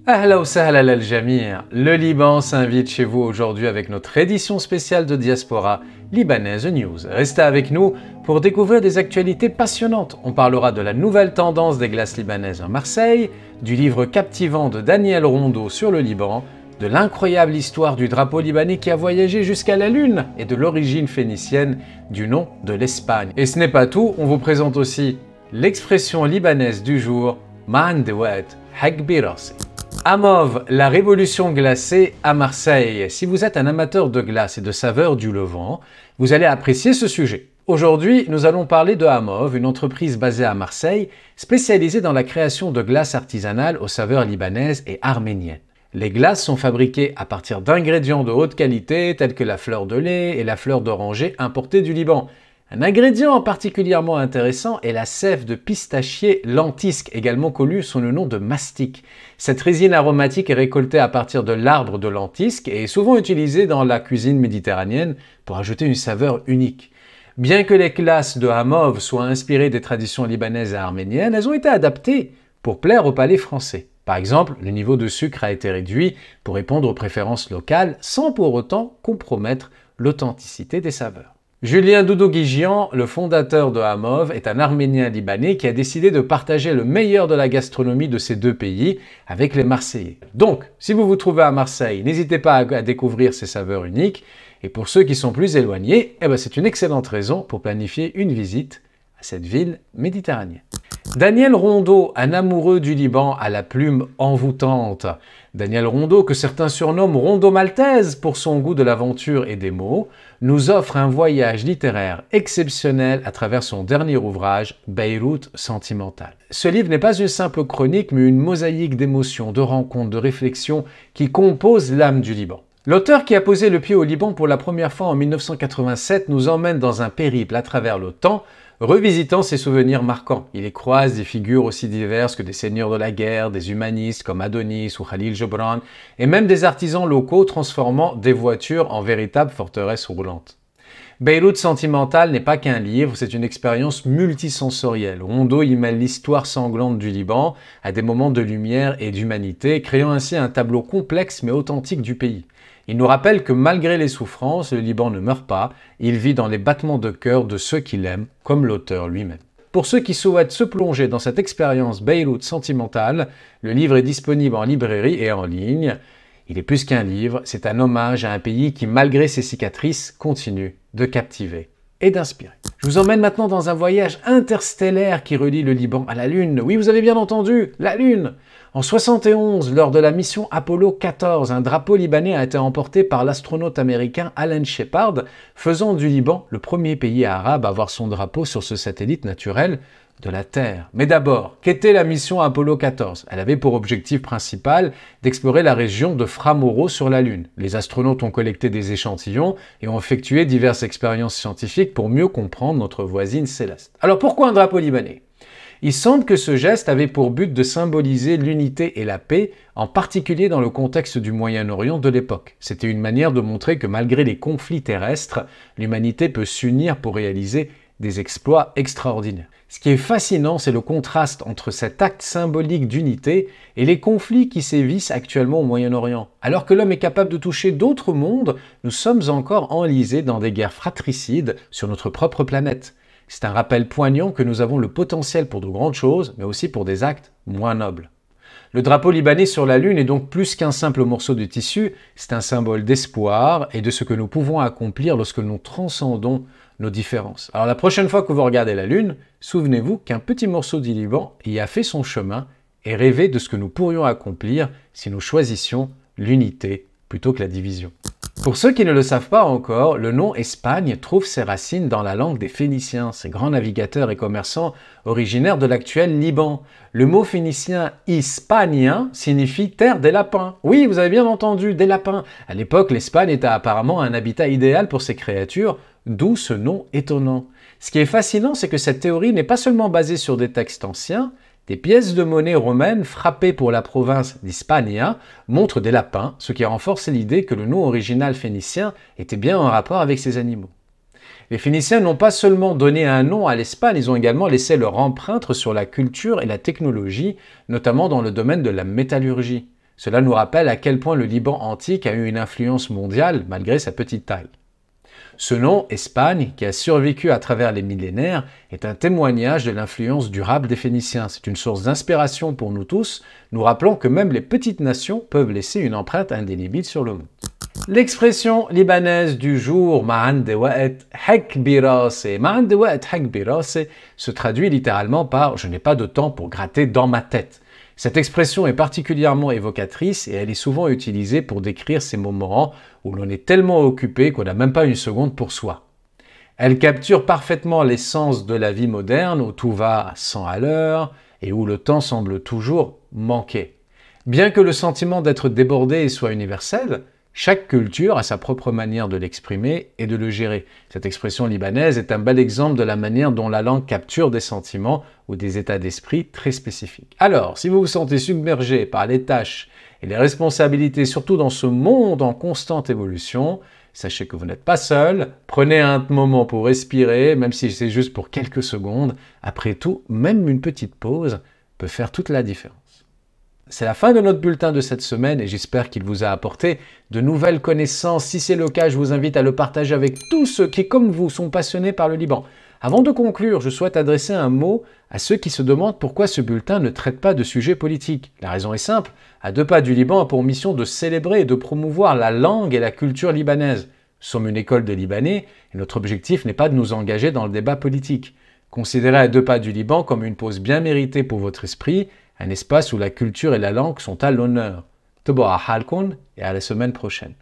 Ahla wa sahla al jamir. Le Liban s'invite chez vous aujourd'hui avec notre édition spéciale de Diaspora Libanaise News. Restez avec nous pour découvrir des actualités passionnantes. On parlera de la nouvelle tendance des glaces libanaises à Marseille, du livre captivant de Daniel Rondeau sur le Liban, de l'incroyable histoire du drapeau libanais qui a voyagé jusqu'à la Lune et de l'origine phénicienne du nom de l'Espagne. Et ce n'est pas tout, on vous présente aussi l'expression libanaise du jour, Ma'an dewat hak birasi. Amov, la révolution glacée à Marseille. Si vous êtes un amateur de glace et de saveurs du Levant, vous allez apprécier ce sujet. Aujourd'hui, nous allons parler de Amov, une entreprise basée à Marseille, spécialisée dans la création de glaces artisanales aux saveurs libanaises et arméniennes. Les glaces sont fabriquées à partir d'ingrédients de haute qualité tels que la fleur de lait et la fleur d'oranger importée du Liban. Un ingrédient particulièrement intéressant est la sève de pistachier lentisque, également connue sous le nom de mastic. Cette résine aromatique est récoltée à partir de l'arbre de lentisque et est souvent utilisée dans la cuisine méditerranéenne pour ajouter une saveur unique. Bien que les glaces de Amov soient inspirées des traditions libanaises et arméniennes, elles ont été adaptées pour plaire au palais français. Par exemple, le niveau de sucre a été réduit pour répondre aux préférences locales sans pour autant compromettre l'authenticité des saveurs. Julien Doudou-Guigian, le fondateur de Amov, est un Arménien libanais qui a décidé de partager le meilleur de la gastronomie de ces deux pays avec les Marseillais. Donc, si vous vous trouvez à Marseille, n'hésitez pas à découvrir ces saveurs uniques. Et pour ceux qui sont plus éloignés, c'est une excellente raison pour planifier une visite à cette ville méditerranéenne. Daniel Rondeau, un amoureux du Liban à la plume envoûtante. Daniel Rondeau, que certains surnomment Rondeau Maltaise pour son goût de l'aventure et des mots, nous offre un voyage littéraire exceptionnel à travers son dernier ouvrage, Beyrouth sentimentale. Ce livre n'est pas une simple chronique, mais une mosaïque d'émotions, de rencontres, de réflexions qui composent l'âme du Liban. L'auteur qui a posé le pied au Liban pour la première fois en 1987 nous emmène dans un périple à travers le temps, revisitant ses souvenirs marquants. Il y croise des figures aussi diverses que des seigneurs de la guerre, des humanistes comme Adonis ou Khalil Gibran, et même des artisans locaux transformant des voitures en véritables forteresses roulantes. Beyrouth sentimentale n'est pas qu'un livre, c'est une expérience multisensorielle. Rondeau y mêle l'histoire sanglante du Liban à des moments de lumière et d'humanité, créant ainsi un tableau complexe mais authentique du pays. Il nous rappelle que malgré les souffrances, le Liban ne meurt pas, il vit dans les battements de cœur de ceux qui l'aiment, comme l'auteur lui-même. Pour ceux qui souhaitent se plonger dans cette expérience Beyrouth sentimentale, le livre est disponible en librairie et en ligne. Il est plus qu'un livre, c'est un hommage à un pays qui, malgré ses cicatrices, continue de captiver et d'inspirer. Je vous emmène maintenant dans un voyage interstellaire qui relie le Liban à la Lune. Oui, vous avez bien entendu, la Lune. En 1971, lors de la mission Apollo 14, un drapeau libanais a été emporté par l'astronaute américain Alan Shepard, faisant du Liban le premier pays arabe à avoir son drapeau sur ce satellite naturel de la Terre. Mais d'abord, qu'était la mission Apollo 14? Elle avait pour objectif principal d'explorer la région de Framoro sur la Lune. Les astronautes ont collecté des échantillons et ont effectué diverses expériences scientifiques pour mieux comprendre notre voisine céleste. Alors pourquoi un drapeau libanais? Il semble que ce geste avait pour but de symboliser l'unité et la paix, en particulier dans le contexte du Moyen-Orient de l'époque. C'était une manière de montrer que malgré les conflits terrestres, l'humanité peut s'unir pour réaliser des exploits extraordinaires. Ce qui est fascinant, c'est le contraste entre cet acte symbolique d'unité et les conflits qui sévissent actuellement au Moyen-Orient. Alors que l'homme est capable de toucher d'autres mondes, nous sommes encore enlisés dans des guerres fratricides sur notre propre planète. C'est un rappel poignant que nous avons le potentiel pour de grandes choses, mais aussi pour des actes moins nobles. Le drapeau libanais sur la Lune est donc plus qu'un simple morceau de tissu, c'est un symbole d'espoir et de ce que nous pouvons accomplir lorsque nous transcendons nos différences. Alors la prochaine fois que vous regardez la Lune, souvenez-vous qu'un petit morceau du Liban y a fait son chemin et rêvez de ce que nous pourrions accomplir si nous choisissions l'unité plutôt que la division. Pour ceux qui ne le savent pas encore, le nom Espagne trouve ses racines dans la langue des Phéniciens, ces grands navigateurs et commerçants originaires de l'actuel Liban. Le mot phénicien Hispania signifie terre des lapins. Oui, vous avez bien entendu, des lapins. À l'époque, l'Espagne était apparemment un habitat idéal pour ces créatures, d'où ce nom étonnant. Ce qui est fascinant, c'est que cette théorie n'est pas seulement basée sur des textes anciens. Des pièces de monnaie romaines frappées pour la province d'Hispania montrent des lapins, ce qui renforce l'idée que le nom original phénicien était bien en rapport avec ces animaux. Les Phéniciens n'ont pas seulement donné un nom à l'Espagne, ils ont également laissé leur empreinte sur la culture et la technologie, notamment dans le domaine de la métallurgie. Cela nous rappelle à quel point le Liban antique a eu une influence mondiale malgré sa petite taille. Ce nom, Espagne, qui a survécu à travers les millénaires, est un témoignage de l'influence durable des Phéniciens. C'est une source d'inspiration pour nous tous, nous rappelant que même les petites nations peuvent laisser une empreinte indélébile sur le monde. L'expression libanaise du jour "Ma'an dewa'et hak birase", "Ma'an dewa'et hak birase" se traduit littéralement par "je n'ai pas de temps pour gratter dans ma tête". Cette expression est particulièrement évocatrice et elle est souvent utilisée pour décrire ces moments où l'on est tellement occupé qu'on n'a même pas une seconde pour soi. Elle capture parfaitement l'essence de la vie moderne où tout va à 100 à l'heure et où le temps semble toujours manquer. Bien que le sentiment d'être débordé soit universel, chaque culture a sa propre manière de l'exprimer et de le gérer. Cette expression libanaise est un bel exemple de la manière dont la langue capture des sentiments ou des états d'esprit très spécifiques. Alors, si vous vous sentez submergé par les tâches et les responsabilités, surtout dans ce monde en constante évolution, sachez que vous n'êtes pas seul. Prenez un moment pour respirer, même si c'est juste pour quelques secondes. Après tout, même une petite pause peut faire toute la différence. C'est la fin de notre bulletin de cette semaine et j'espère qu'il vous a apporté de nouvelles connaissances. Si c'est le cas, je vous invite à le partager avec tous ceux qui, comme vous, sont passionnés par le Liban. Avant de conclure, je souhaite adresser un mot à ceux qui se demandent pourquoi ce bulletin ne traite pas de sujets politiques. La raison est simple, À deux pas du Liban a pour mission de célébrer et de promouvoir la langue et la culture libanaise. Nous sommes une école de Libanais et notre objectif n'est pas de nous engager dans le débat politique. Considérez À deux pas du Liban comme une pause bien méritée pour votre esprit, un espace où la culture et la langue sont à l'honneur. Teboa halkoun et à la semaine prochaine.